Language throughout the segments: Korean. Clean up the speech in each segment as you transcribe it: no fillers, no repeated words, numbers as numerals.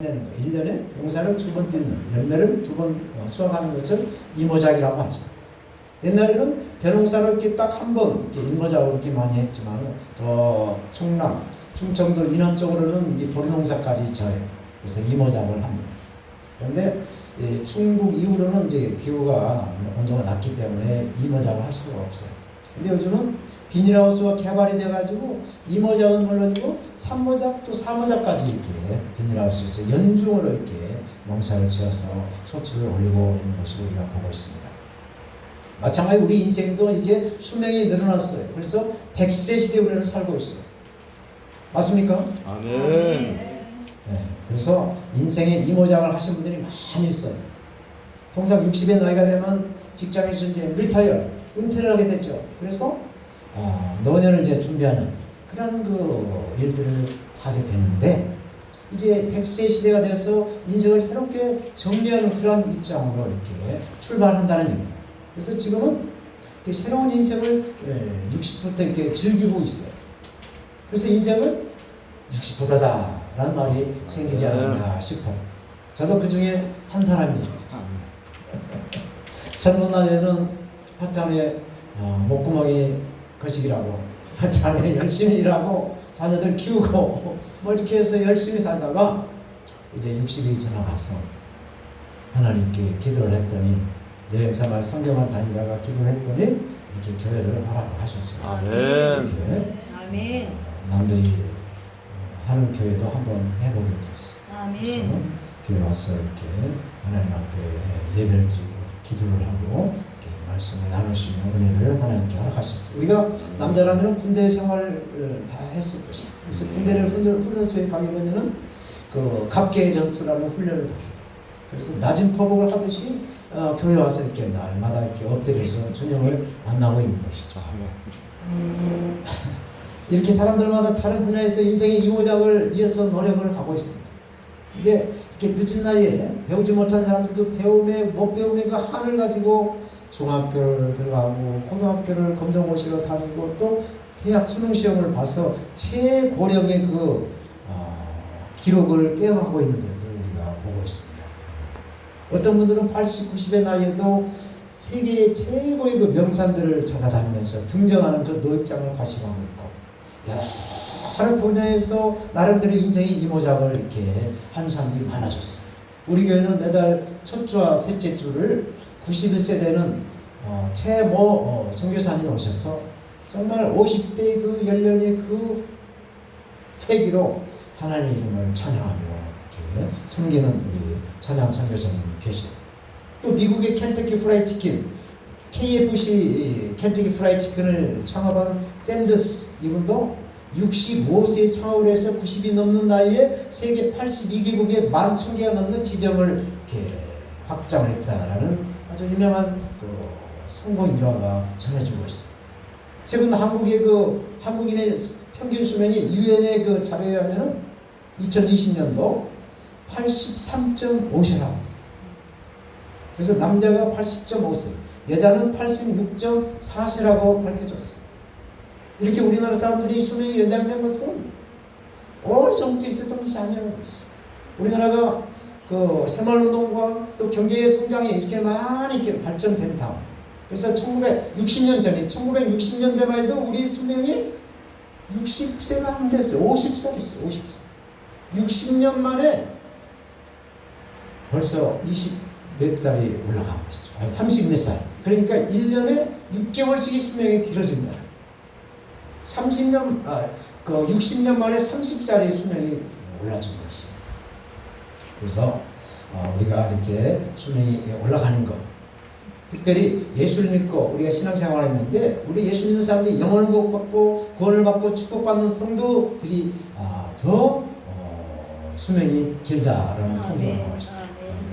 내는 거. 1년에 용사를 2번 뜯는, 열매를 2번 수확하는 것을 이모작이라고 하죠. 옛날에는 벼농사로 이렇게 딱 한 번 이렇게 일모작으로 이렇게 많이 했지만, 저 충남, 충청도 이남 쪽으로는 이게 보리농사까지 져요. 그래서 이모작을 합니다. 그런데 충북 이후로는 이제 기후가 온도가 낮기 때문에 이모작을 할 수가 없어요. 근데 요즘은 비닐하우스가 개발이 돼가지고 이모작은 물론이고 3모작 또 4모작까지 이렇게 비닐하우스에서 연중으로 이렇게 농사를 지어서 소출을 올리고 있는 것을 우리가 보고 있습니다. 마찬가지로 우리 인생도 이제 수명이 늘어났어요. 그래서 100세 시대에 우리는 살고 있어요. 맞습니까? 아멘. 네, 그래서 인생에 이모작을 하신 분들이 많이 있어요. 통상 60의 나이가 되면 직장에서 이제 리타이어, 은퇴를 하게 되죠. 그래서 노년을 이제 준비하는 그런 그 일들을 하게 되는데, 이제 100세 시대가 돼서 인생을 새롭게 정리하는 그런 입장으로 이렇게 출발한다는 얘기입니다. 그래서 지금은 새로운 인생을 60부터 이렇게 즐기고 있어요. 그래서 인생을 60보다다 라는 말이 생기지 않았나 싶어요. 저도 그 중에 한 사람이었어요. 젊은 나이에는 화장에 목구멍이 거시기라고 자네 열심히 일하고 자녀들 키우고 뭐 이렇게 해서 열심히 살다가 이제 60이 지나가서 하나님께 기도를 했더니, 여행사만 성경만 다니다가 기도를 했더니 이렇게 교회를 하라고 하셨어요. 아멘. 이렇게 아멘. 남들이 하는 교회도 한번 해보게 됐어요. 아멘. 그래서 교회 와서 이렇게 하나님 앞에 예배를 드리고 기도를 하고 말씀을 나눌 수 있는 은혜를 하나님께 허락하셨어요. 우리가 남자라면 군대 생활을 다 했을 것이에요. 그래서 군대를 훈련소에 가게 되면은 그 갑계의 전투라는 훈련을 받게 돼요. 그래서 낮은 포복을 하듯이 교회 와서 이렇게 날마다 이렇게 엎드려서 주님을 만나고 있는 것이죠. 이렇게 사람들마다 다른 분야에서 인생의 이모작을 위해서 노력을 하고 있습니다. 근데 이렇게 늦은 나이에 배우지 못한 사람들 못 배움의 그 한을 가지고 중학교를 들어가고 고등학교를 검정고시로 다니고 또 대학 수능시험을 봐서 최고령의 그 기록을 깨어가고 있는 것을 우리가 보고 있습니다. 어떤 분들은 80, 90의 나이에도 세계의 최고의 그 명산들을 찾아다니면서 등정하는 그 노역장을 과시하고 있고, 여러 분야에서 나름대로 인생의 이모작을 이렇게 하는 사람들이 많아졌어요. 우리 교회는 매달 첫 주와 셋째 주를 91세 되는 최모 선교사님이 오셔서 정말 50대의 그 연령의 그 회기로 하나님 이름을 찬양하며 이렇게 섬기는 우리 찬양 선교사님이 계시고, 또 미국의 켄터키 프라이드 치킨, KFC 켄터키 프라이드 치킨을 창업한 샌더스 이분도 65세에 창업을 해서 90이 넘는 나이에 세계 82개국에 11,000개가 넘는 지점을 이렇게 확장을 했다라는 아주 유명한 그 성공 일화가 전해지고 있습니다. 최근 한국인의 평균 수명이 유엔의 그 자료에 하면은 2020년도 83.5세라고 합니다. 그래서 남자가 80.5세, 여자는 86.4세라고 밝혀졌어요. 이렇게 우리나라 사람들이 수명이 연장된 것은 어디서부터 있었던 것이 아니라는 것이죠. 우리나라가 그 새마을운동과 또 경제의 성장이 이렇게 많이 이렇게 발전된 다음, 그래서 1960년 전에 1960년대만 해도 우리 수명이 60세가 안 됐어요. 50살 있어요. 50살. 60년 만에 벌써 20몇 살이 올라간 것이죠. 30몇 살. 그러니까 1년에 6개월씩의 수명이 길어진 거예요. 60년 만에 30살의 수명이 올라진 것이죠. 그래서 우리가 이렇게 수명이 올라가는 것, 특별히 예수를 믿고 우리가 신앙생활을 했는데, 우리 예수 믿는 사람들이 영원을 복받고 구원을 받고 축복받는 성도들이 더 수명이 길다라는 통계가 나와 있습니다.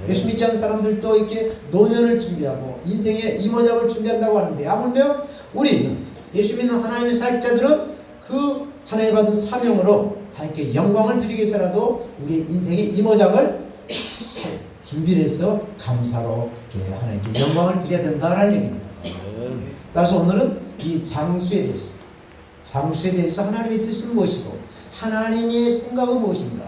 예수 믿지 않는 사람들도 이렇게 노년을 준비하고 인생의 이모작을 준비한다고 하는데, 하물며 우리 예수 믿는 하나님의 사역자들은 그 하나님 받은 사명으로 하나님께 영광을 드리기 위해서라도 우리 인생의 이모작을 준비를 해서 감사로 이렇게 하나님께 영광을 드려야 된다는 얘기입니다. 따라서 오늘은 이 장수에 대해서 하나님의 뜻은 무엇이고 하나님의 생각은 무엇인가,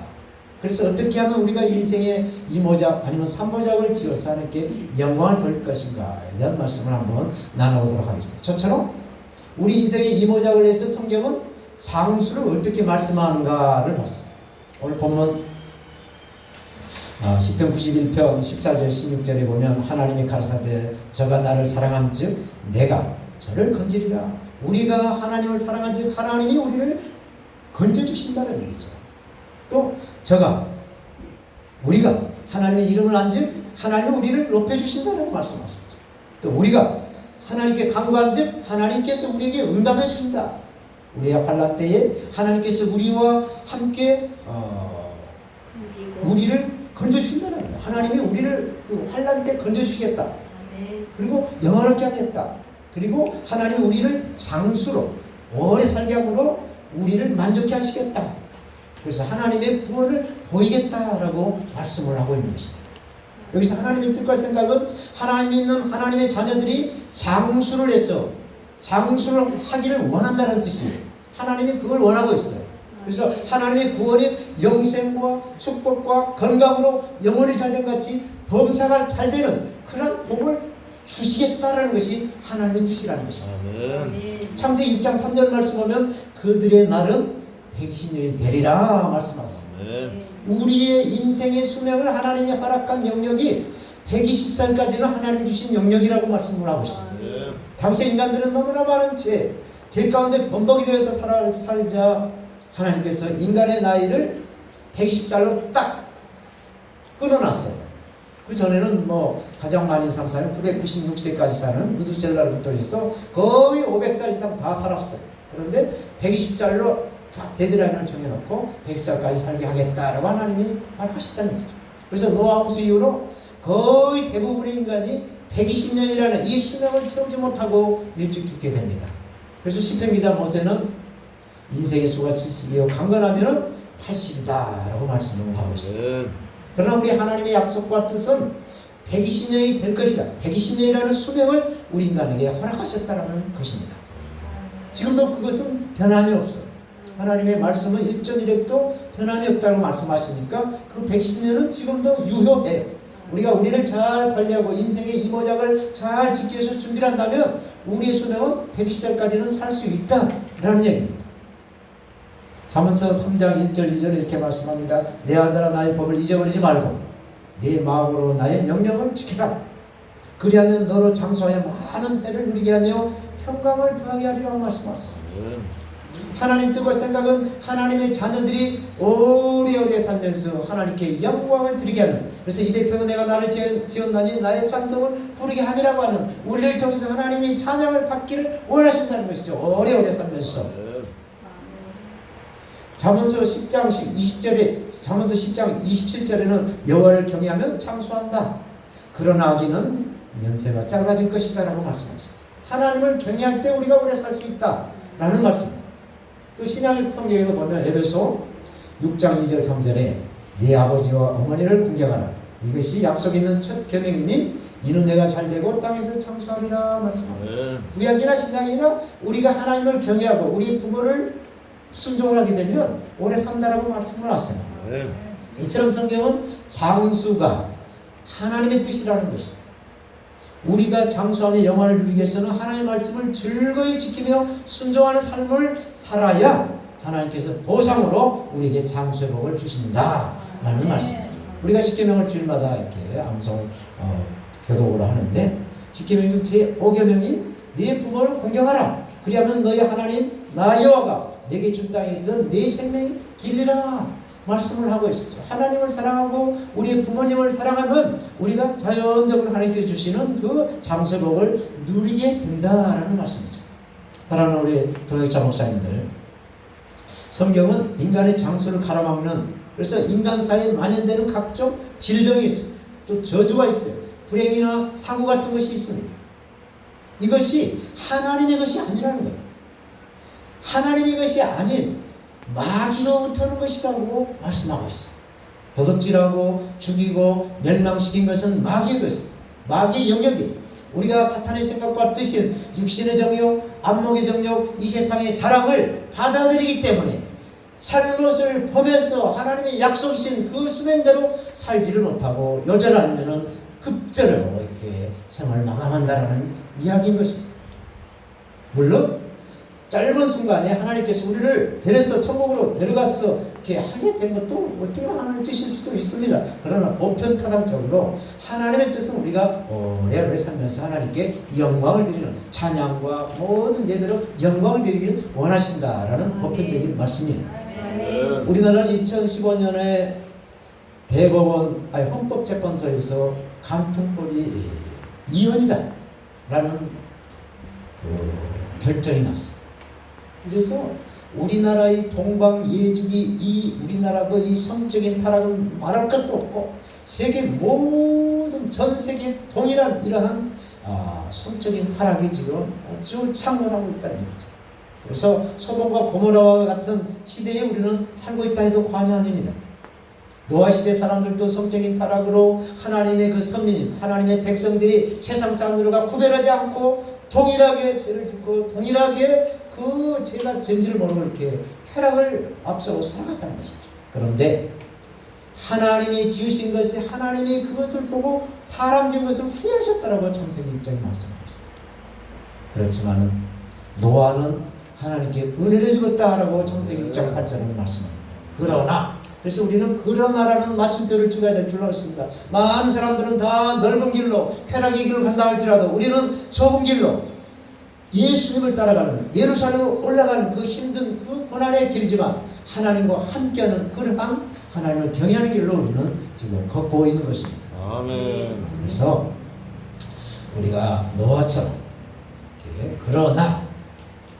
그래서 어떻게 하면 우리가 인생의 이모작 아니면 삼모작을 지어서 하나님께 영광을 돌릴 것인가에 대한 말씀을 한번 나눠보도록 하겠습니다. 저처럼 우리 인생의 이모작을 위해서 성경은 장수를 어떻게 말씀하는가를 봤습니다. 오늘 본문 시편 91편 14절 16절에 보면 하나님이 가라사대 저가 나를 사랑한즉 내가 저를 건지리라. 우리가 하나님을 사랑한즉 하나님이 우리를 건져주신다는 얘기죠. 또 우리가 하나님의 이름을 안즉 하나님은 우리를 높여주신다는 말씀하셨죠. 또 우리가 하나님께 간구한즉 하나님께서 우리에게 응답해 주신다. 우리의 환난 때에 하나님께서 우리와 함께 우리를 건져주신다는 거예요. 하나님이 우리를 그 환난 때 건져주시겠다. 그리고 영화롭게 하겠다. 그리고 하나님이 우리를 장수로 오래 살게 함으로 우리를 만족해 하시겠다. 그래서 하나님의 구원을 보이겠다라고 말씀을 하고 있는 것입니다. 여기서 하나님의 뜻과 생각은 하나님 있는 하나님의 자녀들이 장수를 해서 장수를 하기를 원한다는 뜻이에요. 하나님이 그걸 원하고 있어요. 그래서 하나님의 구원이 영생과 축복과 건강으로 영혼이 잘된 같이 범사가 잘 되는 그런 복을 주시겠다라는 것이 하나님의 뜻이라는 것입니다. 창세기 6장 3절 말씀 보면 그들의 날은 120년이 되리라 말씀하셨습니다. 우리의 인생의 수명을 하나님이 허락한 영역이 120살까지는 하나님 주신 영역이라고 말씀을 하고 있습니다. 당시 인간들은 너무나 많은 죄 가운데 범벅이 되어서 살자 하나님께서 인간의 나이를 110살로 딱 끊어놨어요. 그 전에는 가장 많이 산 사람은 996세까지 사는 무두셀라부터 해서 거의 500살 이상 다 살았어요. 그런데 120살로 데드라인을 정해놓고 110살까지 살게 하겠다라고 하나님이 말하셨다는 거죠. 그래서 노아 홍수 이후로 거의 대부분의 인간이 120년이라는 이 수명을 채우지 못하고 일찍 죽게 됩니다. 그래서 시편 기자 모세는 인생의 수가 70이요 강건하면 80이다라고 말씀을 하고 있습니다. 그러나 우리 하나님의 약속과 뜻은 120년이 될 것이다. 120년이라는 수명을 우리 인간에게 허락하셨다는 것입니다. 지금도 그것은 변함이 없어요. 하나님의 말씀은 1.1획도 변함이 없다고 말씀하시니까 그 110년은 지금도 유효해요. 우리가 우리를 잘 관리하고 인생의 이모작을 잘 지키기 위해서 준비를 한다면 우리의 수명은 110살까지는 살 수 있다라는 얘기입니다. 잠언서 3장 1절 2절 이렇게 말씀합니다. 내 아들아 나의 법을 잊어버리지 말고 내 마음으로 나의 명령을 지켜라. 그리하면 너로 장수하여 많은 해를 누리게 하며 평강을 더하게 하리라고 말씀하셨습니다. 하나님 뜻과 생각은 하나님의 자녀들이 오래오래 살면서 하나님께 영광을 드리게 하는, 그래서 이 백성은 내가 나를 지었나니 나의 찬송을 부르게 함이라고 하는, 우리를 통해서 하나님이 찬양을 받기를 원하신다는 것이죠. 오래오래 살면서. 잠언서 10장 20절에 잠언서 10장 27절에는 여호와를 경외하면 장수한다. 그러나 악인은 연세가 짧아질 것이다 라고 말씀하셨습니다. 하나님을 경외할 때 우리가 오래 살 수 있다 라는 말씀입니다. 또 신약 성경에도 보면 에베소 6장 2절 3절에 네 아버지와 어머니를 공경하라. 이것이 약속 있는 첫 계명이니 이는 내가 잘되고 땅에서 장수하리라 말씀합니다. 구약이나 신약이나 우리가 하나님을 경외하고 우리 부모를 순종을 하게 되면 오래 산다라고 말씀을 하셨습니다. 이처럼 성경은 장수가 하나님의 뜻이라는 것입니다. 우리가 장수하며 영화를 누리기 위해서는 하나님의 말씀을 즐거이 지키며 순종하는 삶을 살아야 하나님께서 보상으로 우리에게 장수의 복을 주신다라는 말씀입니다. 우리가 십계명을 주일마다 이렇게 암송 교독으로 하는데 십계명 중 제5계명이 네 부모를 공경하라. 그리하면 너희 하나님 나 여호와가 내게 준 땅에서 내 생명이 길리라 말씀을 하고 있었죠. 하나님을 사랑하고 우리의 부모님을 사랑하면 우리가 자연적으로 하나님께서 주시는 그 장수복을 누리게 된다라는 말씀이죠. 사랑하는 우리 동역자 목사님들, 성경은 인간의 장수를 가로막는, 그래서 인간 사이에 만연되는 각종 질병이 있어요. 또 저주가 있어요. 불행이나 사고 같은 것이 있습니다. 이것이 하나님의 것이 아니라는 거예요. 하나님의 것이 아닌 마귀로부터 오는 것이라고 말씀하고 있어요. 도둑질하고 죽이고 멸망시킨 것은 마귀의 것이에요. 마귀의 영역이에요. 우리가 사탄의 생각과 뜻인 육신의 정욕, 안목의 정욕, 이 세상의 자랑을 받아들이기 때문에 잘못을 범해서 하나님의 약속이신 그 수명대로 살지를 못하고 여전하면은 급제로 이렇게 생을 마감한다라는 이야기인 것입니다. 물론 짧은 순간에 하나님께서 우리를 데려서 천국으로 데려가서 이렇게 하게 된 것도 어떻게 하나님 뜻일 수도 있습니다. 그러나 보편타당적으로 하나님의 뜻은 우리가 오래오래 살면서 하나님께 영광을 드리는 찬양과 모든 예배로 영광을 드리기를 원하신다라는 보편적인 말씀입니다. 우리나라는 2015년에 헌법재판소에서 간통법이 이혼이다 라는 결정이 났습니다. 그래서 우리나라의 동방예주기 우리나라도 이 성적인 타락은 말할 것도 없고 세계 모든 전 세계 동일한 이러한 성적인 타락이 지금 아주 창궐하고 있다는 얘기죠. 그래서 소돔과 고모라와 같은 시대에 우리는 살고 있다 해도 과언이 아닙니다. 노아 시대 사람들도 성적인 타락으로 하나님의 그 선민인 하나님의 백성들이 세상 사람들과 구별하지 않고 동일하게 죄를 짓고 동일하게 그 죄가 전지를 모르고 이렇게 쾌락을 앞서고 살아갔다는 것이죠. 그런데 하나님이 지으신 것이 하나님이 그것을 보고 사람 지은 것을 후회하셨다라고 창세기 1장에 말씀하고 있어요. 그렇지만은 노아는 하나님께 은혜를 주었다라고 창세기 6장 8절에 말씀합니다. 그러나 그래서 우리는 그러나라는 마침표를 찍어야 될 줄 알았습니다. 많은 사람들은 다 넓은 길로 쾌락의 길로 간다 할지라도 우리는 좁은 길로 예수님을 따라가는 예루살렘으로 올라가는 그 힘든 그 고난의 길이지만 하나님과 함께하는 그러한 하나님을 경외하는 길로 우리는 지금 걷고 있는 것입니다. 아멘. 그래서 우리가 노아처럼 이렇게 그러나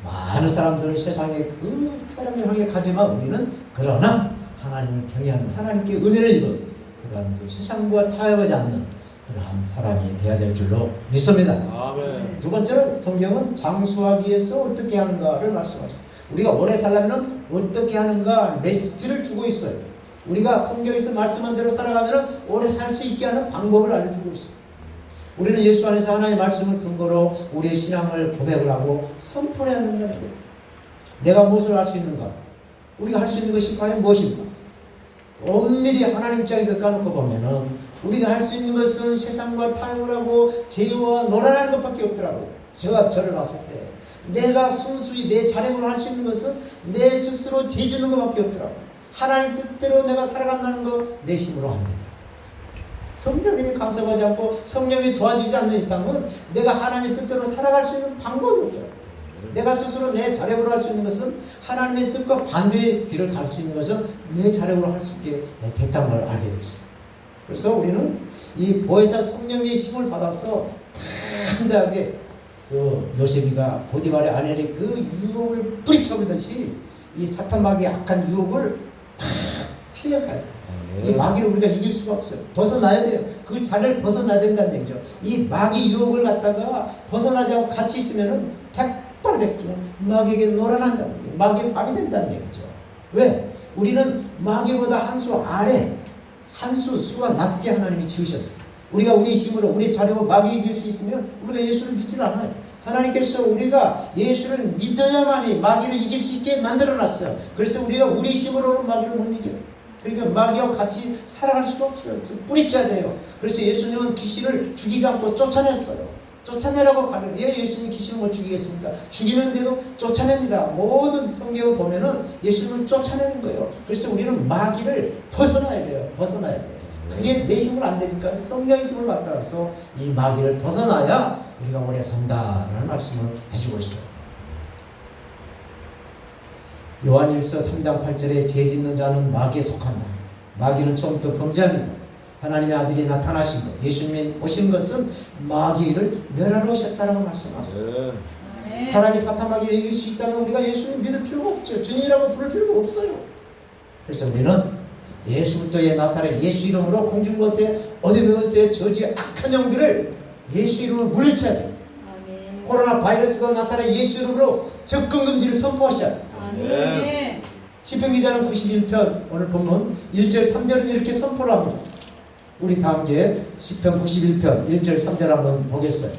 많은 사람들은 세상에 그 쾌락을 향해 가지만 우리는 그러나 하나님을 경외하는 하나님께 은혜를 입은 그러한 그 세상과 타협하지 않는 그러한 사람이 되어야 될 줄로 믿습니다. 아멘. 두 번째로 성경은 장수하기 위해서 어떻게 하는가를 말씀하셨어요. 우리가 오래 살려면 어떻게 하는가 레시피를 주고 있어요. 우리가 성경에서 말씀한 대로 살아가면 오래 살 수 있게 하는 방법을 알려주고 있어요. 우리는 예수 안에서 하나님의 말씀을 근거로 우리의 신앙을 고백을 하고 선포해야 된다는 거예요. 내가 무엇을 할 수 있는가? 우리가 할 수 있는 것이 과연 무엇인가? 엄밀히 하나님 입장에서 까놓고 보면은 우리가 할 수 있는 것은 세상과 타협을 하고 죄와 놀아나는 것밖에 없더라고요. 제가 저를 봤을 때 내가 순수히 내 자력으로 할 수 있는 것은 내 스스로 죄 짓는 것밖에 없더라고요. 하나님 뜻대로 내가 살아간다는 거 내 힘으로 안 되더라고요. 성령님이 간섭하지 않고 성령이 도와주지 않는 이상은 내가 하나님의 뜻대로 살아갈 수 있는 방법이 없더라고요. 내가 스스로 내 자력으로 할 수 있는 것은 하나님의 뜻과 반대의 길을 갈 수 있는 것은 내 자력으로 할 수 있게 됐다는 걸 알게 됐어요. 그래서 우리는 이 보혜사 성령의 힘을 받아서 담대하게 그 요셉이가 보디발의 아내의 그 유혹을 뿌리쳐버리듯이 이 사탄 마귀의 악한 유혹을 팍 피해가야 돼요. 이 마귀를 우리가 이길 수가 없어요. 벗어나야 돼요. 그 자리를 벗어나야 된다는 얘기죠. 이 마귀 유혹을 갖다가 벗어나지 않고 같이 있으면은 백발백중 마귀에게 놀아난다는 얘기예요. 마귀의 밥이 된다는 얘기죠. 왜? 우리는 마귀보다 한 수 아래, 한 수가 낮게 하나님이 지으셨어요. 우리가 우리 힘으로, 우리 자력으로 마귀 이길 수 있으면 우리가 예수를 믿질 않아요. 하나님께서 우리가 예수를 믿어야만이 마귀를 이길 수 있게 만들어놨어요. 그래서 우리가 우리 힘으로는 마귀를 못 이겨요. 그러니까 마귀와 같이 살아갈 수가 없어요. 뿌리쳐야 돼요. 그래서 예수님은 귀신을 죽이지 않고 쫓아냈어요. 쫓아내라고 가르쳐요. 왜 예수님이 귀신을 못 죽이겠습니까? 죽이는데도 쫓아냅니다. 모든 성경을 보면은 예수님을 쫓아내는 거예요. 그래서 우리는 마귀를 벗어나야 돼요. 벗어나야 돼요. 그게 내 힘으로 안 되니까 성령의 힘을 맡아서 이 마귀를 벗어나야 우리가 오래 산다라는 말씀을 해주고 있어요. 요한일서 3장 8절에 죄 짓는 자는 마귀에 속한다. 마귀는 처음부터 범죄합니다. 하나님의 아들이 나타나신 것, 예수님이 오신 것은 마귀를 멸하러 오셨다라고 말씀하셨어요. 사람이 사탄 마귀를 이길 수 있다면 우리가 예수님 믿을 필요가 없죠. 주님이라고 부를 필요가 없어요. 그래서 우리는 예수부터의 나사렛 예수 이름으로 공중 것에 어둠의 것에 저지 악한 영들을 예수 이름으로 물리쳐야 돼요. 코로나 바이러스도 나사렛 예수 이름으로 접근 금지를 선포하셔야 돼요. 아멘. 시편 기자는 91편 오늘 본문 1절 3절은 이렇게 선포를 합니다. 우리 다 함께 시편 91편 1절 3절 한번 보겠어요.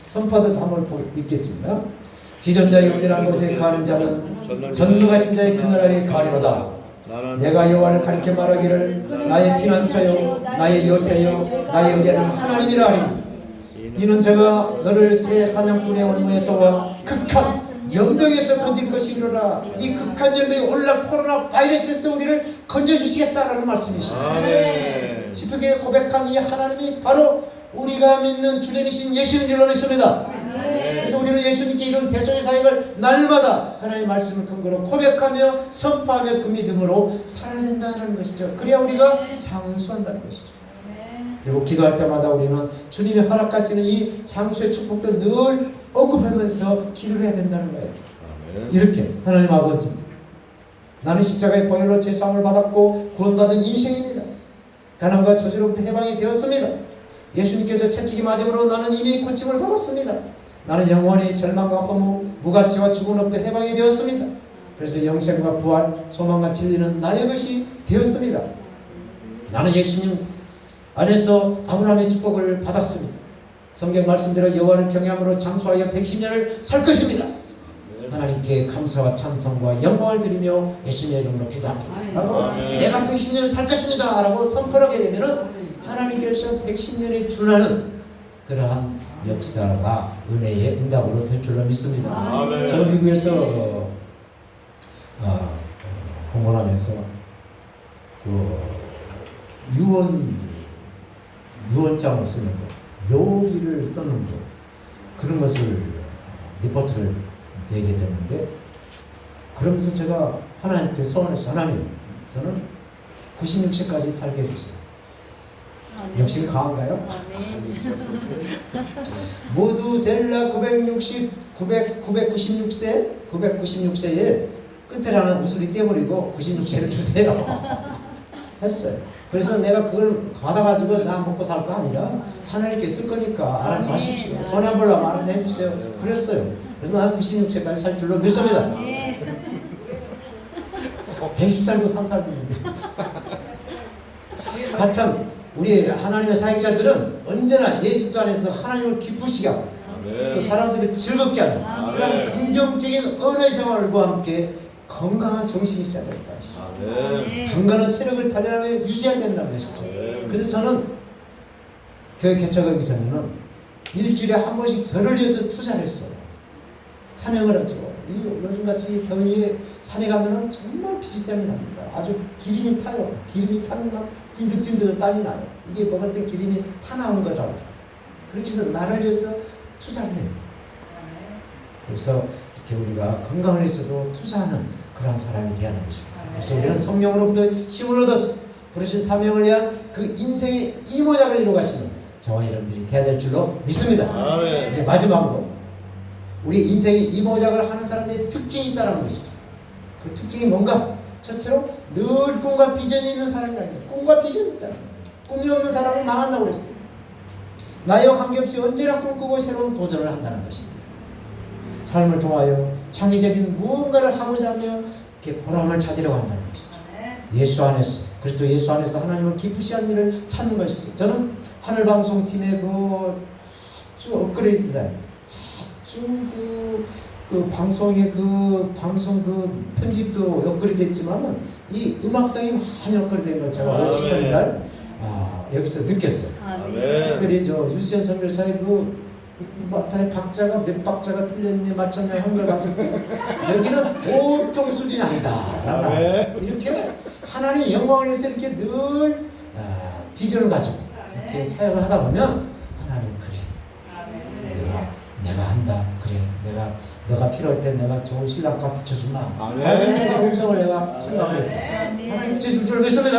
선포하듯 한번 읽겠습니다. 지존자의 은밀한 곳에 가는 자는 전능하신 자의 그늘 아래 가리로다. 내가 여호와를 가리켜 말하기를 나의 피난처요 나의 요새요 나의 의뢰는 하나님이라 하리니 이는 저가 너를 새 사냥꾼의 올무에서와 극한 연병에서 건질 것이로라. 이 극한 연병이 오늘날 코로나 바이러스에서 우리를 건져주시겠다라는 말씀이십니다. 시편에 고백한 이 하나님이 바로 우리가 믿는 주님이신 예수님 줄로 믿습니다. 그래서 우리는 예수님께 이런 대속의 사역을 날마다 하나님의 말씀을 근거로 고백하며 선포하며 그 믿음으로 살아야 된다는 것이죠. 그래야 우리가 장수한다는 것이죠. 그리고 기도할 때마다 우리는 주님이 허락하시는 이 장수의 축복도 늘 언급하면서 기도를 해야 된다는 거예요. 이렇게 하나님 아버지, 나는 십자가의 보혈로 제사함을 받았고 구원받은 인생입니다. 가난과 저주로부터 해방이 되었습니다. 예수님께서 채찍이 맞음으로 나는 이미 고침을 받았습니다. 나는 영원히 절망과 허무, 무가치와 죽음으로부터 해방이 되었습니다. 그래서 영생과 부활, 소망과 진리는 나의 것이 되었습니다. 나는 예수님 안에서 아브라함의 축복을 받았습니다. 성경 말씀대로 여호와를 경외함으로 장수하여 110년을 살 것입니다. 하나님께 감사와 찬송과 영광을 드리며 예수님의 이름으로 기도합니다. 라고 내가 110년을 살 것입니다. 라고 선포를 하게 되면 하나님께서 110년에 준하는 그러한 역사가 은혜의 응답으로 될 줄로 믿습니다. 저는 미국에서 공부하면서 그 유언장을 쓰는 거, 묘기를 쓰는 거, 그런 것을 리포트를 내게 됐는데, 그러면서 제가 하나님께 소원했어요. 하나님, 저는 96세까지 살게 해주세요. 역시 강한가요? 모두 셀라 996세에 끝을 하나 우수리 떼버리고 96세를 주세요. 했어요. 그래서 내가 그걸 받아가지고 나 먹고 살 거 아니라 하나님께 쓸 거니까 알아서 하십시오. 손해 안 보려면 알아서 해주세요. 그랬어요. 그래서 나는 96세까지 살 줄로 믿습니다. 110살도 산 사람인데. 하여튼 우리 하나님의 사역자들은 언제나 예수 안에서 하나님을 기쁘시게 하고 또 사람들을 즐겁게 하는 그런 긍정적인 은혜 생활과 함께 건강한 정신이 있어야 될 것이죠. 건강한 체력을 단련하며 유지해야 된다는 것이죠. 그래서 저는 교회 개척하기 전에는 일주일에 한 번씩 저를 위해서 투자를 했어요. 산행을 하죠. 이 요즘같이 더위에 산에 가면은 정말 피지땀이 납니다. 아주 기름이 타요. 기름이 타는 막 찐득찐득 땀이 나요. 이게 먹을 때 기름이 타 나온 거라고. 그렇게 해서 나를 위해서 투자를 해요. 그래서 이렇게 우리가 건강을 위해서도 투자하는 그러한 사람이 되어야 하는 것입니다. 그래서 우리는 성령으로부터 힘을 얻었어. 부르신 사명을 위한 그 인생의 이모작을 이루어가시는 저와 여러분들이 되어야 될 줄로 믿습니다. 이제 마지막으로 우리 인생의 이모작을 하는 사람들의 특징이 있다는 것이죠. 그 특징이 뭔가? 첫째로 늘 꿈과 비전이 있는 사람이 아닙니다. 꿈과 비전이 있다. 꿈이 없는 사람은 망한다고 그랬어요. 나이와 관계없이 언제나 꿈꾸고 새로운 도전을 한다는 것입니다. 삶을 통하여 창의적인 무언가를 하고자 하며 이렇게 보람을 찾으려고 한다는 것이죠. 예수 안에서, 그리스도 예수 안에서 하나님을 기쁘시 하는 일을 찾는 것이죠. 저는 하늘방송팀의 그 아주 업그레이드된 아주 그 방송의 방송 편집도 업그레이드 됐지만 이 음악성이 많이 업그레이드 된 걸 제가 50년 날 여기서 느꼈어요. 특별히 저 유수연 선교사의 박자가 몇 박자가 틀렸네 맞췄냐 하는 걸 봤을 때 여기는 보통 수준이 아니다. 이렇게 하나님의 영광을 위해서 이렇게 늘 비전을 가지고 이렇게 사역을 하다 보면 하나님 그래 내가 한다. 그래 너가 필요할 때 내가 좋은 신랑과 붙여주마. 하나님 내가 음성을 내가 생각을 했어. 하나님 붙여줄 줄 믿습니다.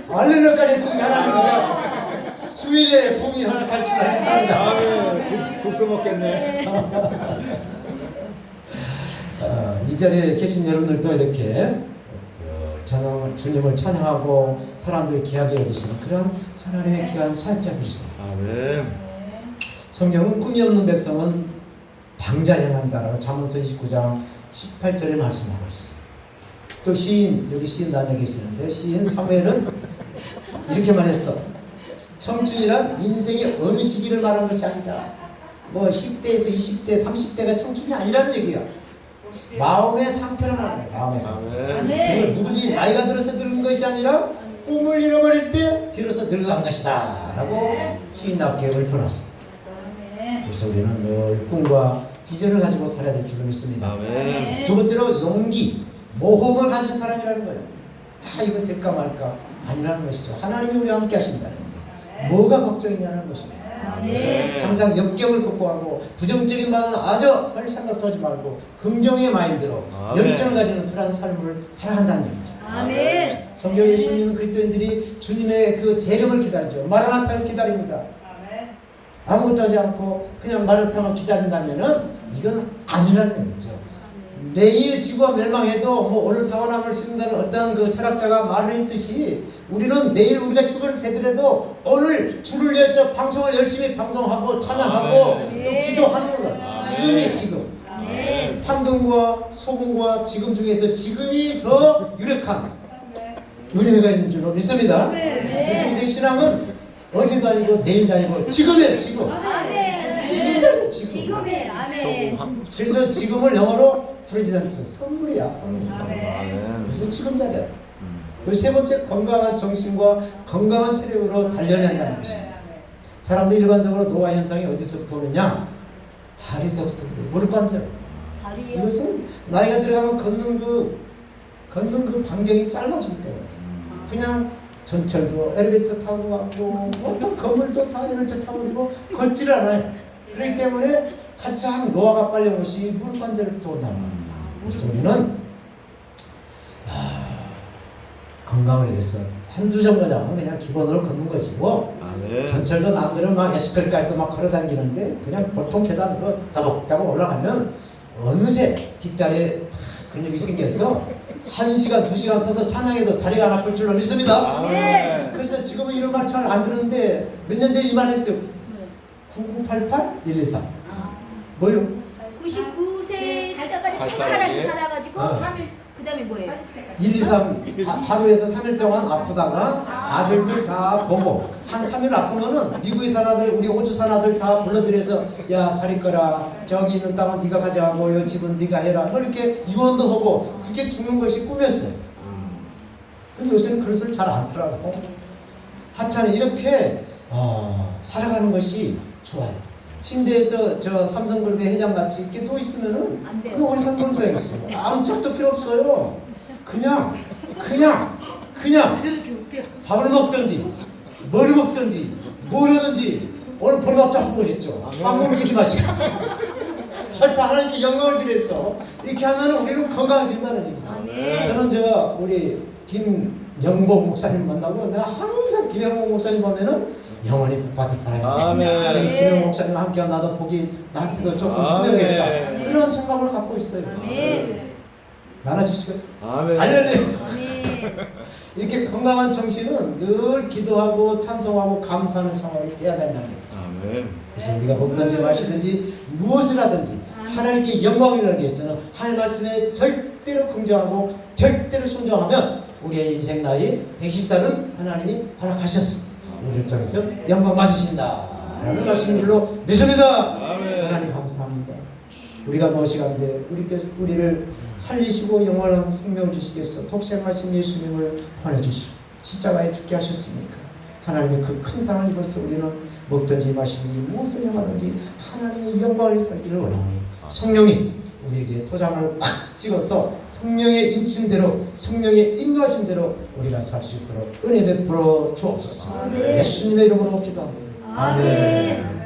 알레르까지 했으니까 하나님 수일에 봄이 허락할 줄 믿습니다. 국수 먹겠네. 이 자리에 계신 여러분들도 이렇게 주님을 찬양하고 사람들을 귀하게 여기시는 그런 하나님의 귀한 사역자들이십니다. 성경은 꿈이 없는 백성은 방자행한다라고 잠언서 29장 18절에 말씀하고 있어요. 또 시인, 여기 시인 나뉘어 계시는데 시인 사무엘은 이렇게 말했어. 청춘이란 인생의 어느 시기를 말하는 것이 아니다. 뭐 10대에서 20대, 30대가 청춘이 아니라는 얘기야. 마음의 상태를 말하는 거야. 마음의 상태. 아멘. 그리고 누구든지 나이가 들어서 늙은 것이 아니라 꿈을 잃어버릴 때 비로소 늙어간 것이다 라고 희낙계획을 펴놨어. 그래서 우리는 늘 꿈과 비전을 가지고 살아야 될 줄로 믿습니다. 아멘. 두 번째로 용기, 모험을 가진 사람이라는 거예요. 아 이거 될까 말까 아니라는 것이죠. 하나님이 우리와 함께 하신다는 거예요. 뭐가 걱정이냐는 것입니다. 그래서 항상 역경을 극복하고 부정적인 말은 아주 생각도 하지 말고 긍정의 마인드로 아멘. 열정을 가지는 그러한 삶을 살아간다는 얘기죠. 아멘. 성경 예수 믿는 그리스도인들이 주님의 그 재림을 기다리죠. 마라나타를 기다립니다. 아무것도 하지 않고 그냥 마라나타만 기다린다면은 이건 아니라는 얘기죠. 내일 지구가 멸망해도 뭐 오늘 사과나무를 심는다는 어떤 그 철학자가 말을 했듯이 우리는 내일 우리가 휴가를 되더라도 오늘 줄을 내서 방송을 열심히 방송하고 찬양하고 아멘. 또 기도하는 거예요. 아멘. 지금이 지금. 아멘. 황금과 소금과 지금 중에서 지금이 더 유력한 은혜가 있는 줄로 믿습니다. 그래서 우리 신앙은 어제도 아니고 내일도 아니고 지금이에요. 지금. 아멘. 지금이잖아요. 지금. 지금에 아멘. 그래서 지금을 영어로 프레젠트 선물이야. 선물. 아멘. 그래서 지금 자리야. 그 세 번째 건강한 정신과 건강한 체력으로 단련해야 한다는 것입니다. 사람들이 일반적으로 노화 현상이 어디서부터 오느냐? 다리서부터 오는데 무릎 관절. 다리요. 이것은 나이가 들어가면 걷는 그 반경이 짧아지기 때문에 그냥 전철도 엘리베이터 타고 가고 어떤 건물도 타고 엘리베이터 타고 그리고 걷질 않아요. 그렇기 때문에 가장 노화가 빨리 온 것이 무릎 관절부터 온다는 겁니다. 그래서 우리는 건강을 위해서 한두 정거장은 그냥 기본으로 걷는 것이고 아멘. 전철도 남들은 막 에스컬까지도 막 걸어다니는데 그냥 보통 계단으로 따박따박 올라가면 어느새 뒷다리에 다 근육이 생겨서 1시간, 2시간 서서 찬양해도 다리가 안 아플 줄로 믿습니다. 아멘. 그래서 지금은 이런 말 잘 안 듣는데 몇 년 전에 이 말 했어요. 9988-123 뭘요? 99세 때까지 발가락이? 팔가락이 살아가지고 어. 그 다음에 뭐예요? 123 하루에서 3일 동안 아프다가 아들들 다 보고 한 3일 아프면은 미국에 사는 아들 우리 호주 사는 아들 다 불러들여서 야 잘 있거라 저기 있는 땅은 네가 가져가고 요 집은 네가 해라 뭐 이렇게 유언도 하고 그렇게 죽는 것이 꿈이었어요. 근데 요새는 그것을 잘 안 하더라고. 하찮은 이렇게 살아가는 것이 좋아요. 침대에서 저 삼성그룹의 회장같이 이렇게 누워 있으면은 안 돼요. 그 어디 상관 소용있어. 아무 짝도 필요 없어요. 그냥 밥을 먹든지 뭘 먹든지 뭘 하든지 오늘 보리밥 잡고 오셨죠. 빵 굶기지 마시고 활짝 하나님께 영광을 드려서 이렇게 하면 우리는 건강해진다는 얘기죠. 아멘. 저는 저 우리 김영복 목사님 만나고 내가 항상 김영복 목사님 보면은 영원히 복받은 사람이에요. 아멘. 아니 김영복 목사님과 함께 나도 복이 나한테도 조금 스며겠다 아멘. 그런 생각을 갖고 있어요. 아멘. 나눠주시겠죠? 아멘. 알려줘요. 아멘. 이렇게 건강한 정신은 늘 기도하고 찬송하고 감사하는 생활을 해야 된다는 거예요. 아멘. 그래서 우리가 먹든지 마시든지 무엇을 하든지 하나님께 영광을 위하기 위해서는 하나님 말씀에 절대로 긍정하고 절대로 순종하면 우리의 인생 나이 110살은 하나님이 허락하셨습니다. 우리를 통해서 영광 받으신다 라는 말씀인 줄로 믿습니다. 아멘. 하나님 감사합니다. 우리가 무엇이간데 우리를 살리시고 영원한 생명을 주시겠어 독생하신 예수님을 보내주시고 십자가에 죽게 하셨으니까 하나님의 그 큰 사랑을 입어서 우리는 먹든지 마시든지 무엇을 행하든지 하나님의 영광을 살기를 원하오니 성령님 우리에게 도장을 꽉 찍어서 성령의 인침대로 성령의 인도하심대로 우리가 살 수 있도록 은혜 베풀어 주옵소서. 아멘. 예수님의 이름으로 기도합니다. 아멘.